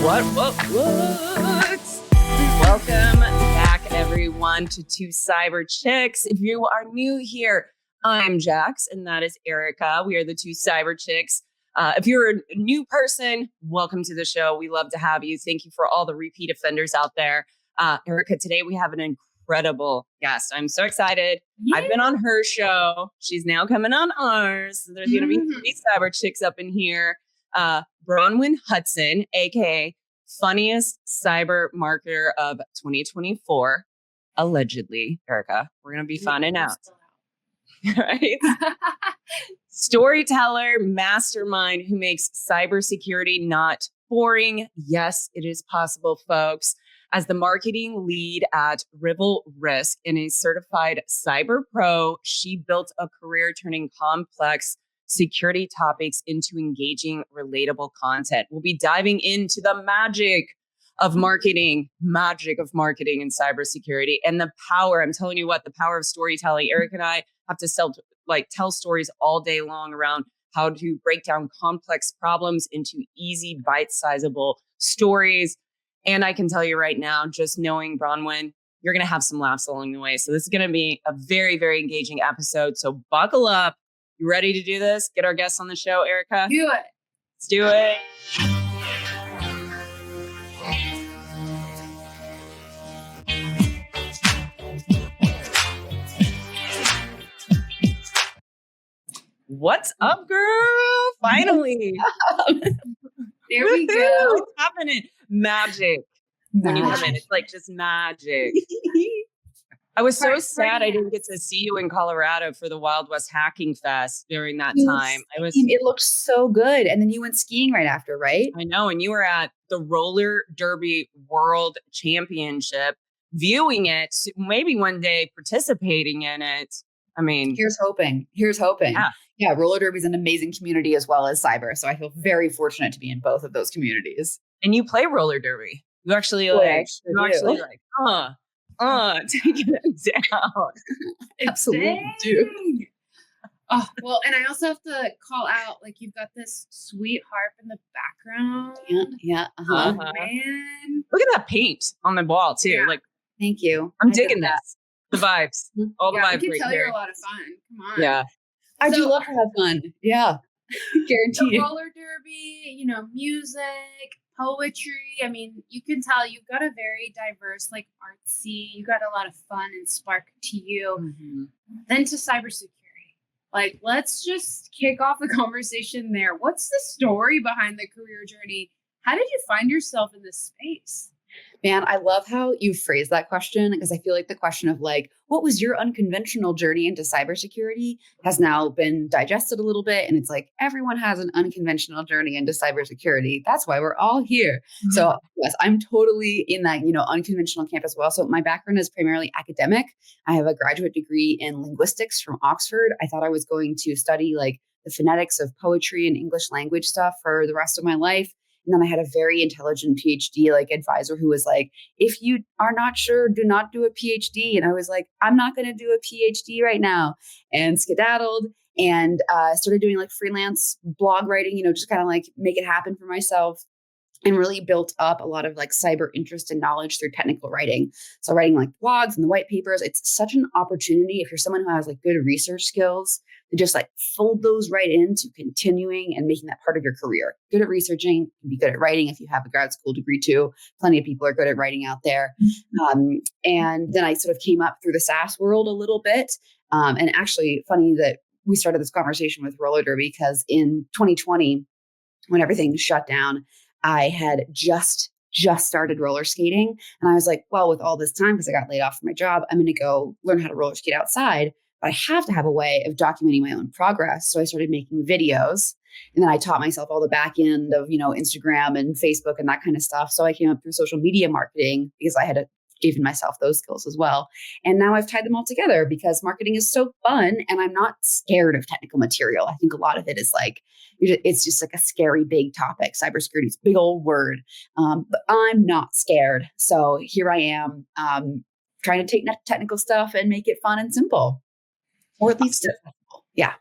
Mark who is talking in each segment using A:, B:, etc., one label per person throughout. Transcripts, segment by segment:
A: What? Welcome back, everyone, to Two Cyber Chicks. If you are new here, I'm Jax, and that is Erica. We are the Two Cyber Chicks. If you're a new person, welcome to the show. We love to have you. Thank you for all the repeat offenders out there. Erica, today we have an incredible guest. I'm so excited. Yeah. I've been on her show. She's now coming on ours. So there's going to be three Cyber Chicks up in here. Bronwen Hudson, aka funniest cyber marketer of 2024, allegedly. Erica, we're going to be finding out. Right? Storyteller, mastermind who makes cybersecurity not boring. Yes, it is possible, folks. As the marketing lead at Rival Risk and a certified cyber pro, she built a career turning complex security topics into engaging, relatable content. We'll be diving into the magic of marketing and cybersecurity and the power. I'm telling you what, the power of storytelling. Eric and I have to tell stories all day long around how to break down complex problems into easy, bite-sizable stories. And I can tell you right now, just knowing Bronwen, you're going to have some laughs along the way. So this is going to be a very, very engaging episode. So buckle up. You ready to do this? Get our guests on the show, Erica?
B: Do it.
A: Let's do it. What's up, girl? Finally.
B: There we go.
A: What's happening? Magic. When you come in, it's like just magic. I was so sad I didn't get to see you in Colorado for the Wild West Hacking Fest during that time.
B: It looked so good. And then you went skiing right after, right?
A: I know. And you were at the Roller Derby World Championship, viewing it, maybe one day participating in it. I mean,
B: here's hoping. Yeah, roller derby is an amazing community as well as cyber. So I feel very fortunate to be in both of those communities.
A: And you play roller derby. You actually taking it down.
B: Absolutely do. Oh, well, and I also have to call out, like, you've got this sweet harp in the background.
A: Yeah. Man. Look at that paint on the wall, too.
B: Yeah.
A: Like,
B: thank you.
A: I'm digging this. The vibes. All the vibes.
B: I can tell you're a lot of fun. Come on.
A: Yeah.
B: I do love to have fun. Yeah. Guaranteed.
C: The roller derby, music, poetry. I mean, you can tell you've got a very diverse, artsy, you got a lot of fun and spark to you. Mm-hmm. Then to cybersecurity. Let's just kick off the conversation there. What's the story behind the career journey? How did you find yourself in this space?
B: Man, I love how you phrase that question, because I feel like the question of what was your unconventional journey into cybersecurity has now been digested a little bit. And it's like, everyone has an unconventional journey into cybersecurity. That's why we're all here. Mm-hmm. So yes, I'm totally in that, unconventional camp as well. So my background is primarily academic. I have a graduate degree in linguistics from Oxford. I thought I was going to study the phonetics of poetry and English language stuff for the rest of my life. And then I had a very intelligent PhD advisor who was like, if you are not sure, do not do a PhD. And I was like, I'm not going to do a PhD right now, and skedaddled and started doing freelance blog writing, just kind of make it happen for myself, and really built up a lot of cyber interest and knowledge through technical writing. So writing blogs and the white papers, it's such an opportunity if you're someone who has good research skills to just fold those right into continuing and making that part of your career. Good at researching, you can be good at writing if you have a grad school degree too. Plenty of people are good at writing out there. And then I sort of came up through the SaaS world a little bit. And actually funny that we started this conversation with roller derby, because in 2020, when everything shut down, I had just started roller skating. And I was like, well, with all this time, because I got laid off from my job, I'm going to go learn how to roller skate outside. But I have to have a way of documenting my own progress. So I started making videos. And then I taught myself all the back end of, Instagram and Facebook and that kind of stuff. So I came up through social media marketing because I had given myself those skills as well. And now I've tied them all together because marketing is so fun and I'm not scared of technical material. I think a lot of it is it's just a scary big topic. Cybersecurity is a big old word, but I'm not scared. So here I am trying to take technical stuff and make it fun and simple, or at least simple. Yeah.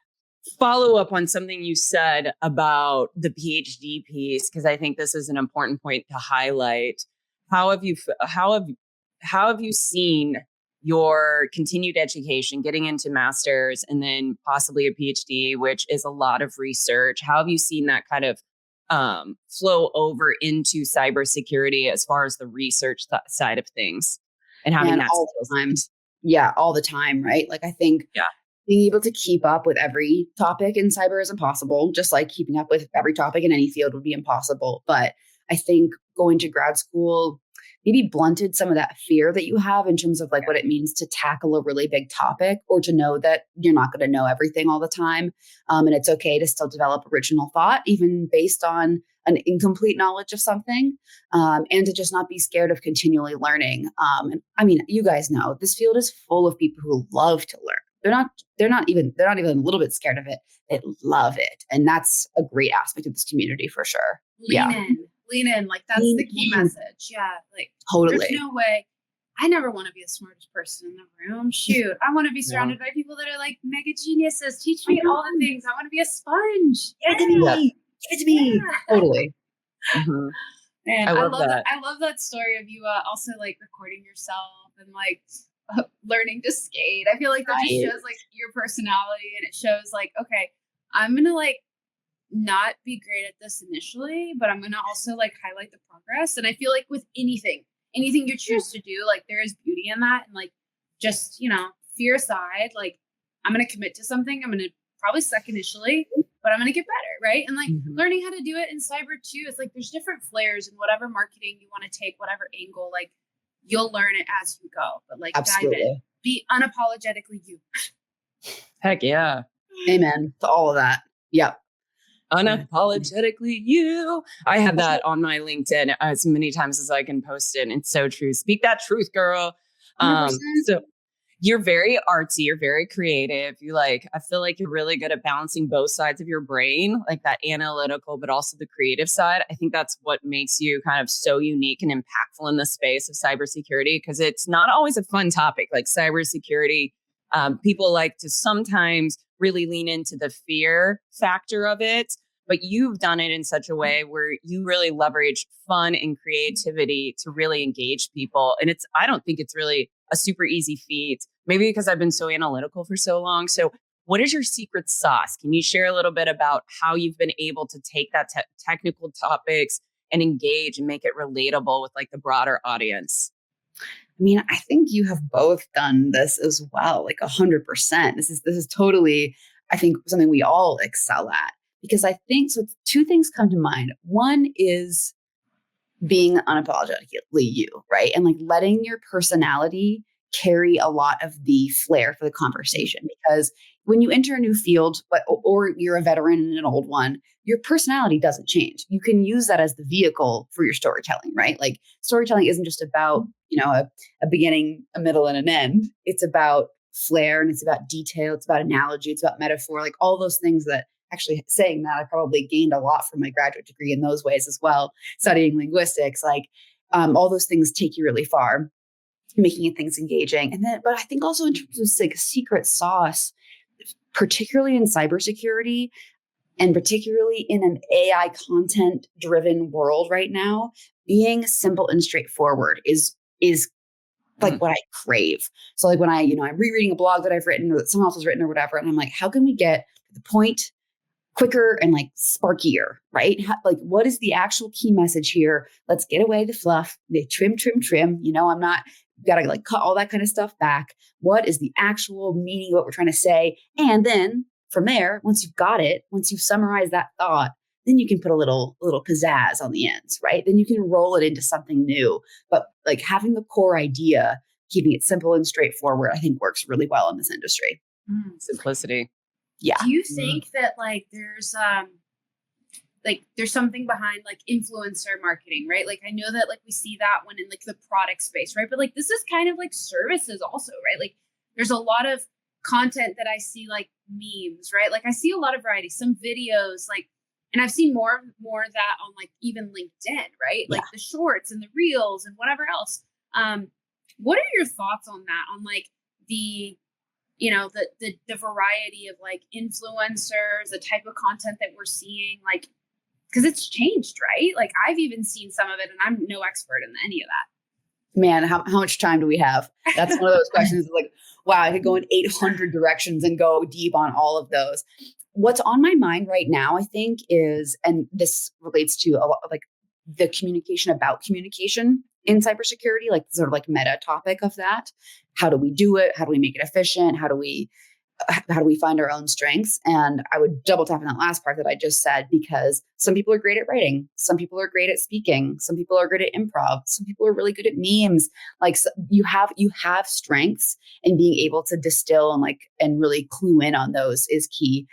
A: follow up on something you said about the PhD piece, because I think this is an important point to highlight. How have you seen your continued education, getting into master's and then possibly a PhD, which is a lot of research? How have you seen that kind of flow over into cybersecurity as far as the research side of things and having
B: And
A: that
B: all
A: skills?
B: the time. Yeah, all the time, right? Like I think
A: Yeah.
B: being able to keep up with every topic in cyber is impossible, just like keeping up with every topic in any field would be impossible. But I think going to grad school maybe blunted some of that fear that you have in terms of like what it means to tackle a really big topic, or to know that you're not going to know everything all the time. And it's okay to still develop original thought, even based on an incomplete knowledge of something, and to just not be scared of continually learning. And I mean, you guys know this field is full of people who love to learn. They're not even a little bit scared of it. They love it. And that's a great aspect of this community for sure.
C: Lean in. Like that's the key message. Yeah. Like
B: Totally.
C: there's no way. I never want to be the smartest person in the room. Shoot. I want to be surrounded by people that are like mega geniuses. Teach me all the things. I want to be a sponge.
B: Give it to me. Give it to me.
C: Yeah.
B: Totally.
A: Mm-hmm.
C: And
A: I love that.
C: I love that story of you also like recording yourself and like learning to skate. I feel like that just shows like your personality, and it shows like, okay, I'm gonna like not be great at this initially, but I'm gonna also like highlight the progress. And I feel like with anything you choose to do, like there is beauty in that. And like just, fear aside, like I'm gonna commit to something. I'm gonna probably suck initially, but I'm gonna get better, right? And like learning how to do it in cyber too. It's like there's different flares in whatever marketing you want to take, whatever angle, like you'll learn it as you go. But like
B: Absolutely.
C: dive in. Be unapologetically you.
A: Heck yeah.
B: Amen to all of that. Yep.
A: Unapologetically you. I have that on my LinkedIn as many times as I can post it. It's so true. Speak that truth, girl.
B: 100%.
A: So you're very artsy, you're very creative. I feel like you're really good at balancing both sides of your brain, like that analytical, but also the creative side. I think that's what makes you kind of so unique and impactful in the space of cybersecurity, because it's not always a fun topic. Like cybersecurity, people like to sometimes really lean into the fear factor of it, but you've done it in such a way where you really leverage fun and creativity to really engage people. And I don't think it's really a super easy feat, maybe because I've been so analytical for so long. So what is your secret sauce? Can you share a little bit about how you've been able to take that technical topics and engage and make it relatable with like the broader audience?
B: I mean, I think you have both done this as well, like 100%. This is totally, I think, something we all excel at, because I think, so two things come to mind. One is being unapologetically you, right? And like letting your personality carry a lot of the flair for the conversation. Because when you enter a new field, or you're a veteran in an old one, your personality doesn't change. You can use that as the vehicle for your storytelling, right? Like storytelling isn't just about, a beginning, a middle, and an end. It's about flair, and it's about detail. It's about analogy. It's about metaphor, like all those things that, actually saying that, I probably gained a lot from my graduate degree in those ways as well. Studying linguistics, like all those things take you really far, making things engaging. And then, but I think also in terms of like secret sauce, particularly in cybersecurity, and particularly in an AI content driven world right now, being simple and straightforward is like what I crave. So like when I'm rereading a blog that I've written or that someone else has written or whatever, and I'm like, how can we get to the point quicker and like sparkier, right? Like what is the actual key message here? Let's get away the fluff, the trim. I'm not got to like cut all that kind of stuff back. What is the actual meaning of what we're trying to say? And then from there, once you've got it, once you've summarized that thought, then you can put a little pizzazz on the ends, right? Then you can roll it into something new. But like having the core idea, keeping it simple and straightforward, I think works really well in this industry.
A: Simplicity.
B: Yeah.
C: Do you think that like there's something behind like influencer marketing, right? Like I know that like we see that one in like the product space, right? But like this is kind of like services also, right? Like there's a lot of content that I see, like memes, right? Like I see a lot of variety, some videos, like, and I've seen more of that on like even LinkedIn, right? Like the shorts and the reels and whatever else. What are your thoughts on that? On like the the variety of like influencers, the type of content that we're seeing, like, because it's changed, right? Like I've even seen some of it and I'm no expert in any of that.
B: Man, how much time do we have? That's one of those questions like, wow, I could go in 800 directions and go deep on all of those. What's on my mind right now, I think is, and this relates to a lot of like the communication about communication in cybersecurity, like sort of like meta topic of that. How do we do it? How do we make it efficient? How do we find our own strengths? And I would double tap on that last part that I just said, because some people are great at writing. Some people are great at speaking. Some people are good at improv. Some people are really good at memes. Like you have strengths, and being able to distill and really clue in on those is key.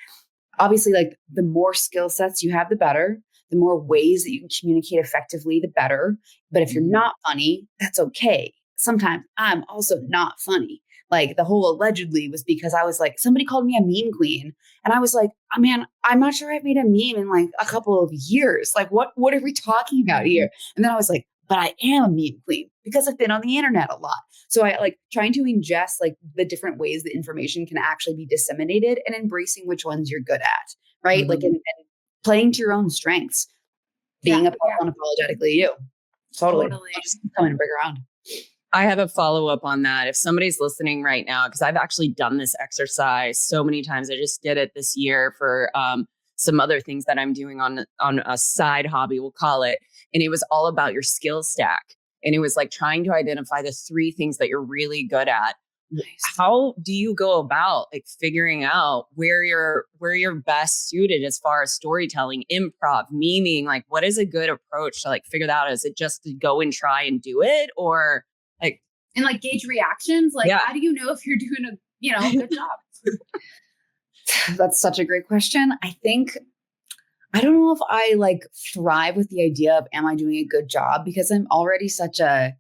B: Obviously, like the more skill sets you have, the better. The more ways that you can communicate effectively, the better. But if you're not funny, that's okay. Sometimes I'm also not funny. Like the whole allegedly was because I was like, somebody called me a meme queen. And I was like, oh, man, I'm not sure I've made a meme in like a couple of years. Like, what are we talking about here? And then I was like, but I am a meme queen because I've been on the internet a lot. So I like trying to ingest like the different ways that information can actually be disseminated and embracing which ones you're good at, right? Like, and playing to your own strengths, being unapologetically you. Totally. Just come and bring around.
A: I have a follow-up on that. If somebody's listening right now, because I've actually done this exercise so many times. I just did it this year for some other things that I'm doing on a side hobby, we'll call it. And it was all about your skill stack. And it was like trying to identify the 3 things that you're really good at. Nice. How do you go about like figuring out where you're best suited as far as storytelling, improv, meaning like what is a good approach to like figure that out? Is it just to go and try and do it, or
C: and like gauge reactions? Like, how do you know if you're doing a good job?
B: That's such a great question. I think, I don't know if I like thrive with the idea of, am I doing a good job? Because I'm already such a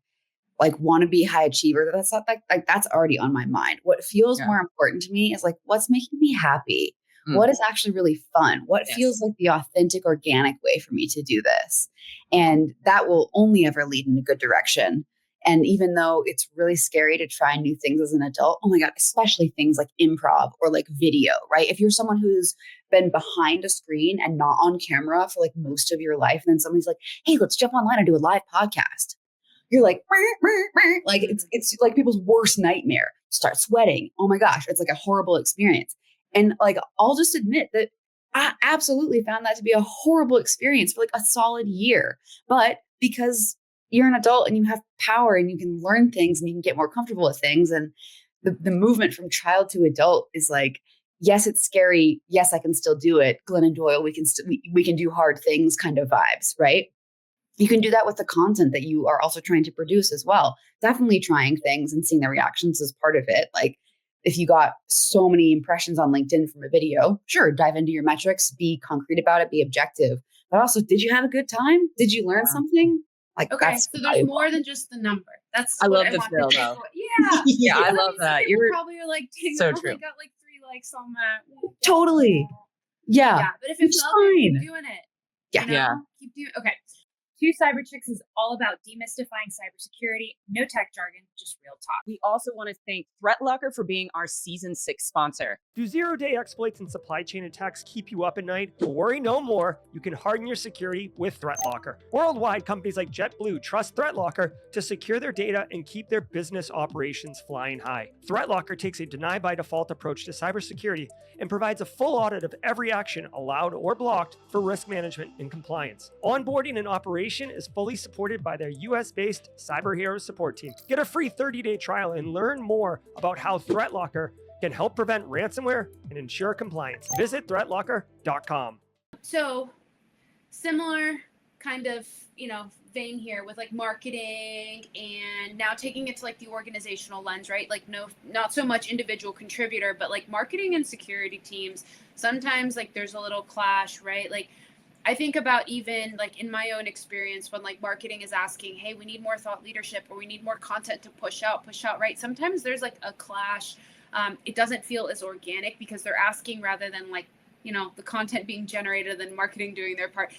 B: like wannabe high achiever. That's not like that's already on my mind. What feels more important to me is like, what's making me happy? What is actually really fun? What feels like the authentic, organic way for me to do this? And that will only ever lead in a good direction. And even though it's really scary to try new things as an adult, oh my God, especially things like improv or like video, right? If you're someone who's been behind a screen and not on camera for like most of your life, and then somebody's like, hey, let's jump online and do a live podcast. You're like, like it's like people's worst nightmare. Start sweating. Oh my gosh, it's like a horrible experience. And like, I'll just admit that I absolutely found that to be a horrible experience for like a solid year. But because you're an adult and you have power and you can learn things and you can get more comfortable with things. And the movement from child to adult is like, yes, it's scary. Yes, I can still do it. Glennon Doyle, we can do hard things kind of vibes, right? You can do that with the content that you are also trying to produce as well. Definitely trying things and seeing the reactions is part of it. Like if you got so many impressions on LinkedIn from a video, sure, dive into your metrics, be concrete about it, be objective. But also, did you have a good time? Did you learn something? Like,
C: okay, so there's more than just the number.
A: I love the thrill though.
C: Yeah,
A: I love that.
C: You probably are like, dang,
A: so
C: I
A: true.
C: only got like 3 likes on that.
B: Totally. Yeah.
C: But if it's fine, keep doing it.
B: Yeah.
C: Keep doing. Okay. 2 Cyber Chicks is all about demystifying cybersecurity. No tech jargon, just real talk.
A: We also want to thank ThreatLocker for being our season 6 sponsor.
D: Do zero-day exploits and supply chain attacks keep you up at night? Worry no more. You can harden your security with ThreatLocker. Worldwide, companies like JetBlue trust ThreatLocker to secure their data and keep their business operations flying high. ThreatLocker takes a deny-by-default approach to cybersecurity and provides a full audit of every action allowed or blocked for risk management and compliance. Onboarding and operation is fully supported by their US-based Cyber Heroes support team. Get a free 30-day trial and learn more about how ThreatLocker can help prevent ransomware and ensure compliance. Visit threatlocker.com.
C: So similar kind of, vein here with like marketing and now taking it to like the organizational lens, right? Like not so much individual contributor, but like marketing and security teams. Sometimes like there's a little clash, right? Like I think about even like in my own experience when like marketing is asking, hey, we need more thought leadership or we need more content to push out, right? Sometimes there's like a clash. It doesn't feel as organic because they're asking rather than like, the content being generated and marketing doing their part.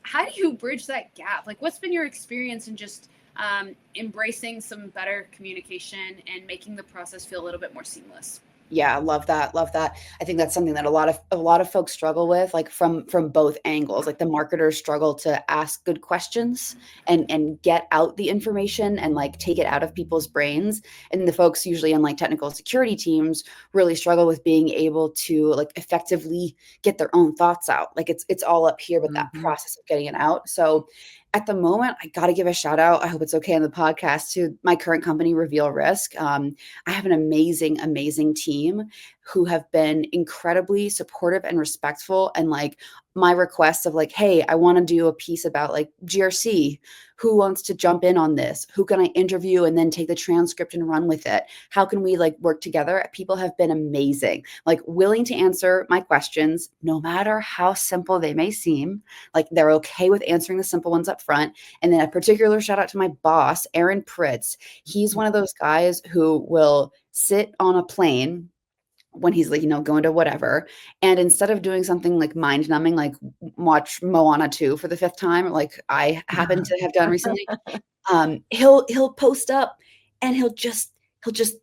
C: How do you bridge that gap? Like what's been your experience in just embracing some better communication and making the process feel a little bit more seamless?
B: Yeah, love that. Love that. I think that's something that a lot of folks struggle with, like from both angles. Like the marketers struggle to ask good questions and get out the information and like take it out of people's brains. And the folks usually in like technical security teams really struggle with being able to like effectively get their own thoughts out. Like it's all up here with that
A: Mhm.
B: process of getting it out. So at the moment, I got to give a shout out. I hope it's okay on the podcast to my current company, Reveal Risk. I have an amazing, amazing team who have been incredibly supportive and respectful. And like my requests of like, hey, I want to do a piece about like GRC. Who wants to jump in on this? Who can I interview and then take the transcript and run with it? How can we like work together? People have been amazing, like willing to answer my questions, no matter how simple they may seem. Like they're okay with answering the simple ones up front. And then a particular shout out to my boss, Aaron Pritz. He's one of those guys who will sit on a plane when he's like, going to whatever. And instead of doing something like mind numbing, like watch Moana 2 for the fifth time, like I happen to have done recently, he'll post up and he'll just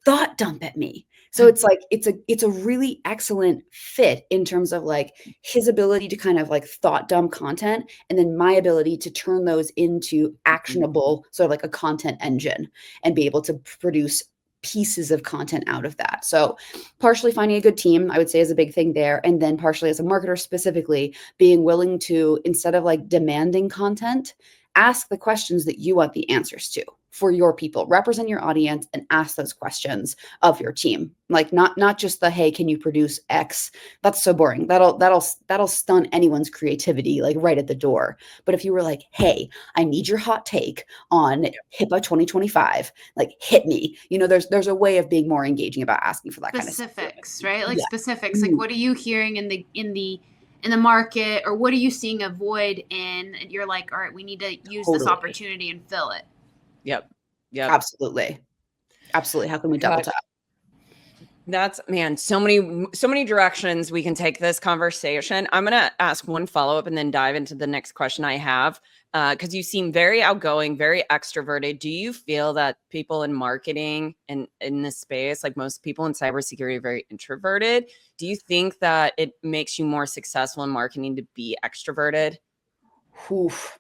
B: thought dump at me. So it's like it's a really excellent fit in terms of like his ability to kind of like thought dump content and then my ability to turn those into actionable sort of like a content engine and be able to produce pieces of content out of that. So partially finding a good team, I would say, is a big thing there. And then partially as a marketer specifically, being willing to, instead of like demanding content, ask the questions that you want the answers to for your people. Represent your audience and ask those questions of your team. Like not just the, hey, can you produce X? That's so boring. That'll stun anyone's creativity like right at the door. But if you were like, hey, I need your hot take on HIPAA 2025, like hit me. There's a way of being more engaging about asking for that kind of stuff.
C: Specifics, right? Like
B: Yeah.
C: specifics. Like what are you hearing in the market, or what are you seeing a void in? And you're like, all right, we need to use this
B: Totally.
C: opportunity and fill it.
A: Yep. Yep.
B: Absolutely. Absolutely. How can we double
A: God,
B: tap?
A: that's man, so many directions we can take this conversation. I'm gonna ask one follow-up and then dive into the next question I have. Because you seem very outgoing, very extroverted. Do you feel that people in marketing and in this space, like most people in cybersecurity, are very introverted? Do you think that it makes you more successful in marketing to be extroverted?
B: Oof.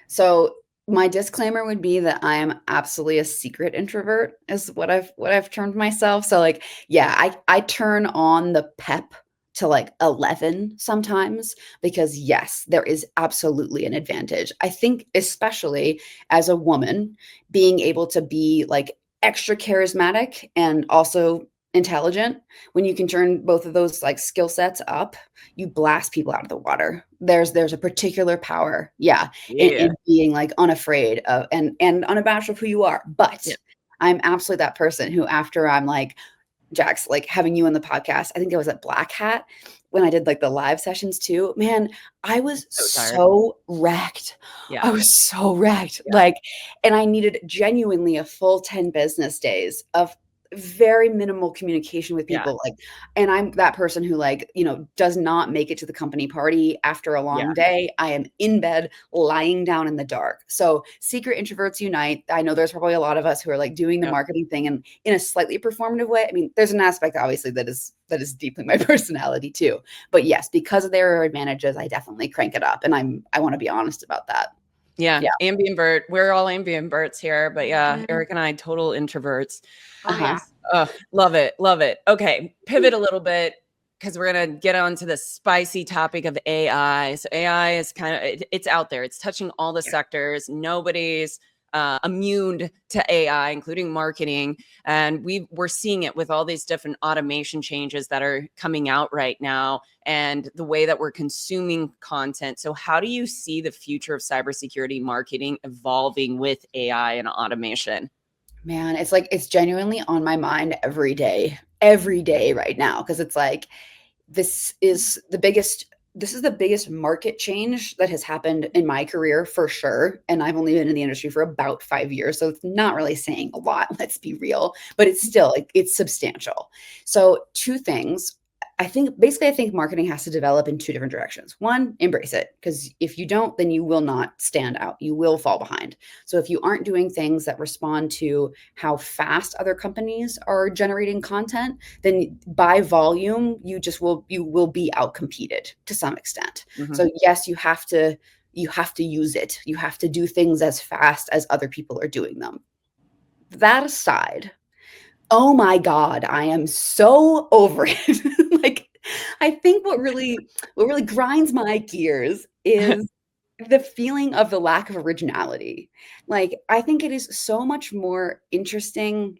B: So my disclaimer would be that I am absolutely a secret introvert, is what I've termed myself. So like, yeah, I turn on the pep to like 11 sometimes because yes, there is absolutely an advantage. I think especially as a woman, being able to be like extra charismatic and also intelligent, when you can turn both of those like skill sets up, you blast people out of the water. There's a particular power, yeah,
A: Yeah.
B: in being like unafraid of and unabashed of who you are. But
A: Yeah.
B: I'm absolutely that person who, after I'm like, Jax, like having you on the podcast, I think I was at Black Hat when I did like the live sessions too. Man, I was
A: So tired.
B: so wrecked.
A: Yeah.
B: I was so wrecked.
A: Yeah.
B: Like, and I needed genuinely a full 10 business days of very minimal communication with
A: Yeah.
B: people. Like, and I'm that person who like, does not make it to the company party after a long
A: Yeah.
B: day. I am in bed, lying down in the dark. So secret introverts unite. I know there's probably a lot of us who are like doing the
A: Yep.
B: marketing thing and in a slightly performative way. I mean, there's an aspect obviously that is deeply my personality too. But yes, because of their advantages, I definitely crank it up. And I want to be honest about that.
A: Yeah.
B: Yeah.
A: Ambivert. We're all ambiverts here, but yeah,
C: Mhm.
A: Eric and I, total introverts.
C: Oh
B: Uh-huh.
C: yeah.
A: Love it. Love it. Okay. Pivot a little bit because we're going to get on to the spicy topic of AI. So AI is it's out there. It's touching all the sectors. Nobody's immune to AI, including marketing. And we're seeing it with all these different automation changes that are coming out right now and the way that we're consuming content. So how do you see the future of cybersecurity marketing evolving with AI and automation?
B: Man, it's like it's genuinely on my mind every day right now, because it's like this is the biggest market change that has happened in my career for sure. And I've only been in the industry for about 5 years. So it's not really saying a lot, let's be real, but it's still like it's substantial. So two things. I think marketing has to develop in two different directions. One, embrace it, because if you don't, then you will not stand out. You will fall behind. So if you aren't doing things that respond to how fast other companies are generating content, then by volume, you will be outcompeted to some extent.
A: Mhm.
B: So yes, you have to use it. You have to do things as fast as other people are doing them. That aside, oh my God, I am so over it. Like, I think what really grinds my gears is the feeling of the lack of originality. Like, I think it is so much more interesting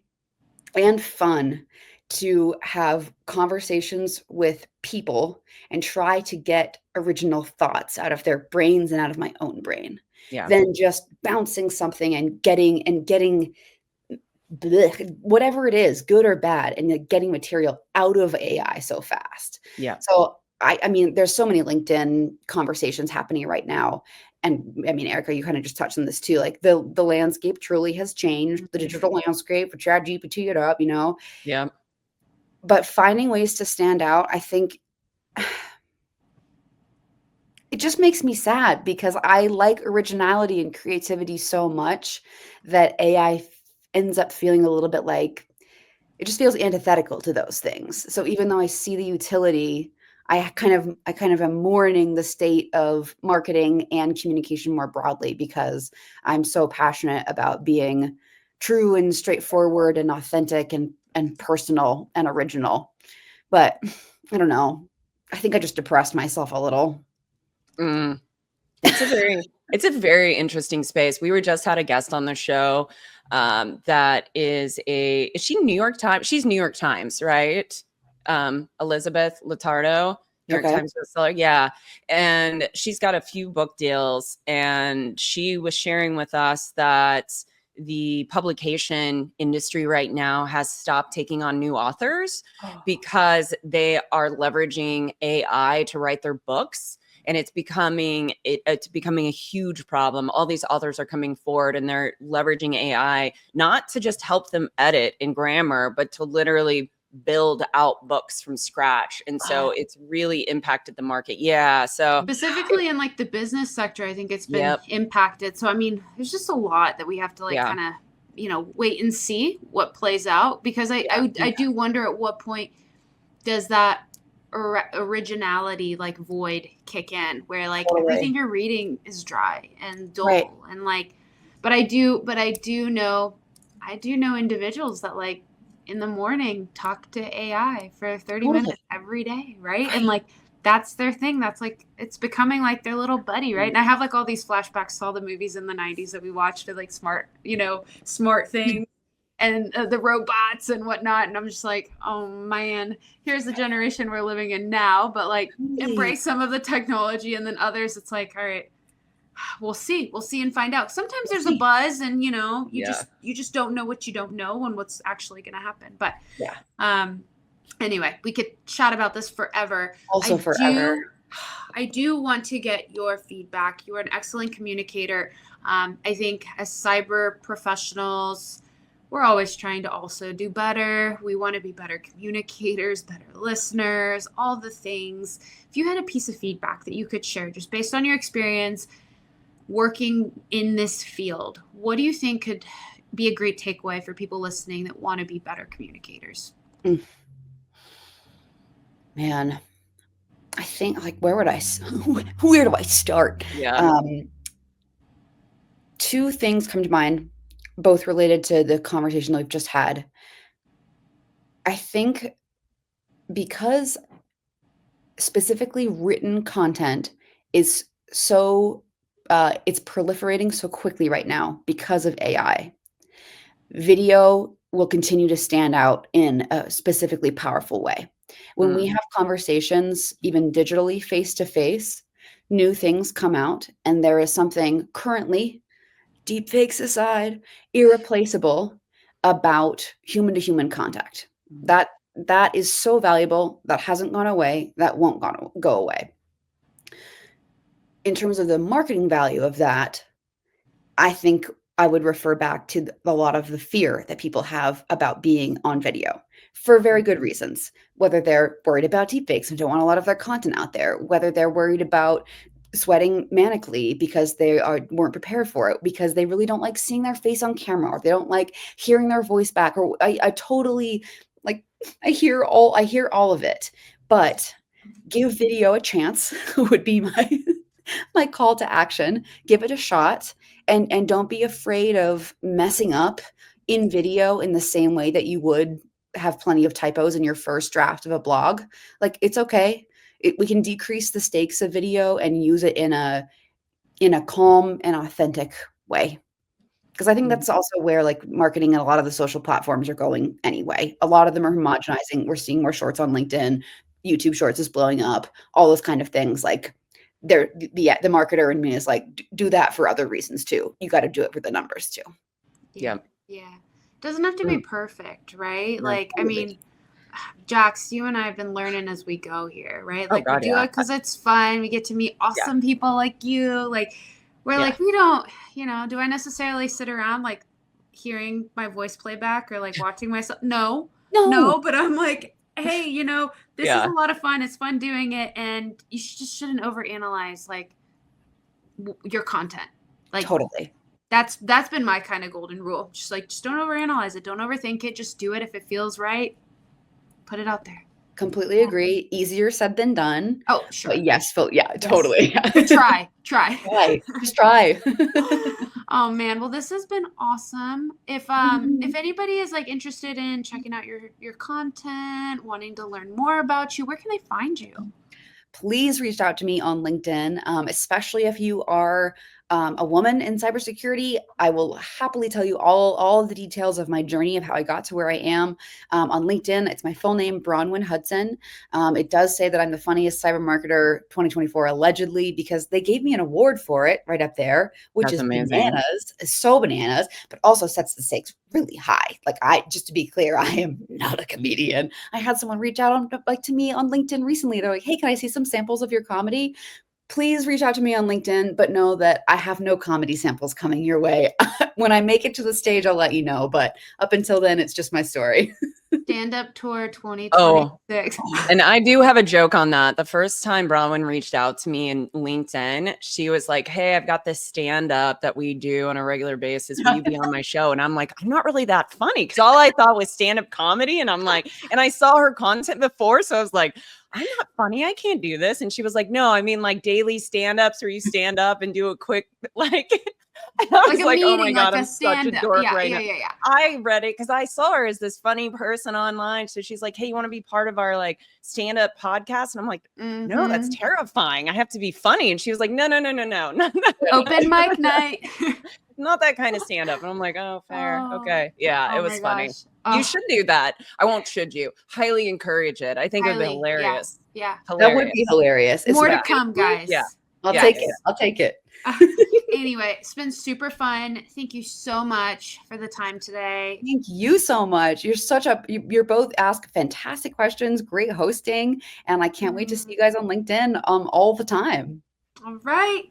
B: and fun to have conversations with people and try to get original thoughts out of their brains and out of my own brain
A: Yeah.
B: than just bouncing something and getting whatever it is, good or bad, and like getting material out of AI so fast.
A: Yeah.
B: So I mean, there's so many LinkedIn conversations happening right now. And I mean, Erica, you kind of just touched on this too. Like the landscape truly has changed, the digital landscape for ChatGPT it up,
A: Yeah.
B: but finding ways to stand out, I think it just makes me sad because I like originality and creativity so much that AI ends up feeling a little bit like it just feels antithetical to those things. So even though I see the utility, I kind of am mourning the state of marketing and communication more broadly because I'm so passionate about being true and straightforward and authentic and personal and original. But I don't know. I think I just depressed myself a little.
A: Mm. It's a very interesting space. We were just had a guest on the show that is she New York Times? She's New York Times, right? Elizabeth Latardo, New York
B: Okay.
A: Times bestseller. Yeah. And she's got a few book deals. And she was sharing with us that the publication industry right now has stopped taking on new authors because they are leveraging AI to write their books. And it's becoming a huge problem. All these authors are coming forward and they're leveraging AI, not to just help them edit in grammar, but to literally build out books from scratch. And so it's really impacted the market. Yeah. So
C: specifically in like the business sector, I think it's been
A: Yep.
C: impacted. So, I mean, there's just a lot that we have to like
A: Yeah.
C: kind of, wait and see what plays out, because I do wonder at what point does that originality like void kick in where like
B: Totally.
C: everything you're reading is dry and dull.
B: Right.
C: And like, but I do know individuals that like in the morning talk to AI for 30
B: Totally.
C: minutes every day, right? And like that's their thing. That's like it's becoming like their little buddy, right? And I have like all these flashbacks to all the movies in the 90s that we watched to like smart things and the robots and whatnot. And I'm just like, oh man, here's the generation we're living in now. But like embrace some of the technology, and then others, it's like, all right, we'll see and find out. Sometimes there's a buzz, and you just don't know what you don't know and what's actually going to happen. But anyway, we could chat about this forever.
B: Also forever.
C: I do want to get your feedback. You are an excellent communicator. I think as cyber professionals, we're always trying to also do better. We want to be better communicators, better listeners, all the things. If you had a piece of feedback that you could share just based on your experience working in this field, what do you think could be a great takeaway for people listening that want to be better communicators?
B: Man, I think like where do I start?
A: Yeah.
B: Two things come to mind, both related to the conversation that we've just had. I think because specifically written content is so it's proliferating so quickly right now because of AI. Video will continue to stand out in a specifically powerful way. When we have conversations, even digitally, face to face, new things come out, and there is something currently, deepfakes aside, irreplaceable about human to human contact. That is so valuable. That hasn't gone away. That won't go away. In terms of the marketing value of that, I think I would refer back to a lot of the fear that people have about being on video. for very good reasons, whether they're worried about deepfakes and don't want a lot of their content out there, whether they're worried about sweating manically because they weren't prepared for it, because they really don't like seeing their face on camera, or they don't like hearing their voice back, or I totally like, I hear all of it, but give video a chance would be my call to action. Give it a shot, and don't be afraid of messing up in video in the same way that you would have plenty of typos in your first draft of a blog. Like, it's okay. We can decrease the stakes of video and use it in a calm and authentic way. Because I think that's also where like marketing and a lot of the social platforms are going anyway. A lot of them are homogenizing. We're seeing more shorts on LinkedIn. YouTube Shorts is blowing up. All those kind of things. Like, the marketer in me is like, do that for other reasons too. You got to do it for the numbers too.
A: Yeah.
C: Doesn't have to be perfect, right?
B: No,
C: like, I mean, Jax, you and I have been learning as we go here, right? Like,
A: God,
C: we do it because it's fun. We get to meet awesome people like you. Like, we're like, we don't, do I necessarily sit around like hearing my voice playback or like watching myself? No, but I'm like, hey, this is a lot of fun. It's fun doing it. And you just shouldn't overanalyze like your content. Like,
B: totally.
C: That's been my kind of golden rule. Just don't overanalyze it. Don't overthink it. Just do it. If it feels right, put it out there.
B: Completely agree. Easier said than done.
C: Oh, sure.
B: But yes, totally.
C: Try.
B: Just try.
C: Oh man. Well, this has been awesome. If anybody is like interested in checking out your content, wanting to learn more about you, where can they find you?
B: Please reach out to me on LinkedIn, especially if you are a woman in cybersecurity. I will happily tell you all of the details of my journey of how I got to where I am. On LinkedIn, it's my full name, Bronwen Hudson. It does say that I'm the funniest cyber marketer 2024, allegedly, because they gave me an award for it right up there, which
A: That's
B: is
A: amazing.
B: bananas. It's so bananas, but also sets the stakes really high. Like, just to be clear, I am not a comedian. I had someone reach out to me on LinkedIn recently. They're like, hey, can I see some samples of your comedy? Please reach out to me on LinkedIn, but know that I have no comedy samples coming your way. When I make it to the stage, I'll let you know. But up until then, it's just my story.
C: Stand-up tour 2026.
A: And I do have a joke on that. The first time Bronwen reached out to me in LinkedIn, she was like, hey, I've got this stand-up that we do on a regular basis. Will you be on my show? And I'm like, I'm not really that funny, because all I thought was stand-up comedy. And I'm like, and I saw her content before, so I was like, I'm not funny. I can't do this. And she was like, no, I mean like daily stand-ups where you stand up and do a quick, like, and I was like, oh my God, I'm such a dork right now. I read it because I saw her as this funny person online. So she's like, hey, you want to be part of our like stand-up podcast? And I'm like, no, that's terrifying. I have to be funny. And she was like, no.
C: Open mic night.
A: Not that kind of stand-up. And I'm like, oh, fair. Okay. Yeah, it was funny.
C: Oh.
A: You should do that. I won't should you. Highly encourage it. I think it would be hilarious.
C: Yeah.
B: That would be hilarious.
C: More to come, guys.
A: Yeah.
B: I'll take it.
C: Anyway, it's been super fun. Thank you so much for the time today.
B: Thank you so much. You're both ask fantastic questions, great hosting, and I can't wait to see you guys on LinkedIn all the time.
C: All right.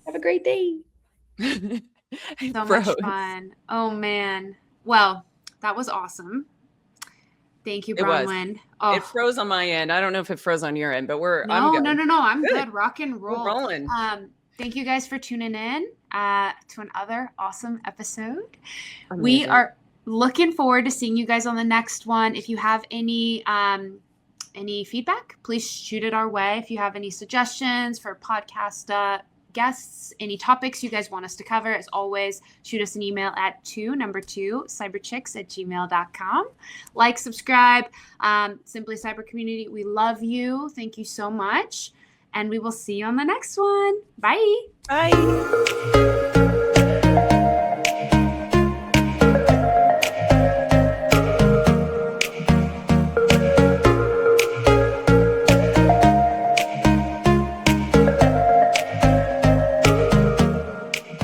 B: Have a great day.
C: So much fun. Oh man. Well, that was awesome. Thank you, Bronwen. Oh.
A: It froze on my end. I don't know if it froze on your end, but I'm good.
C: No. I'm good. Rock and roll.
A: We're rolling.
C: Thank you guys for tuning in to another awesome episode.
A: Amazing.
C: We are looking forward to seeing you guys on the next one. If you have any feedback, please shoot it our way. If you have any suggestions for podcast guests, any topics you guys want us to cover, as always, shoot us an email at 2cyberchicks@gmail.com. Like, subscribe, Simply Cyber Community. We love you. Thank you so much. And we will see you on the next one. Bye.
A: Bye.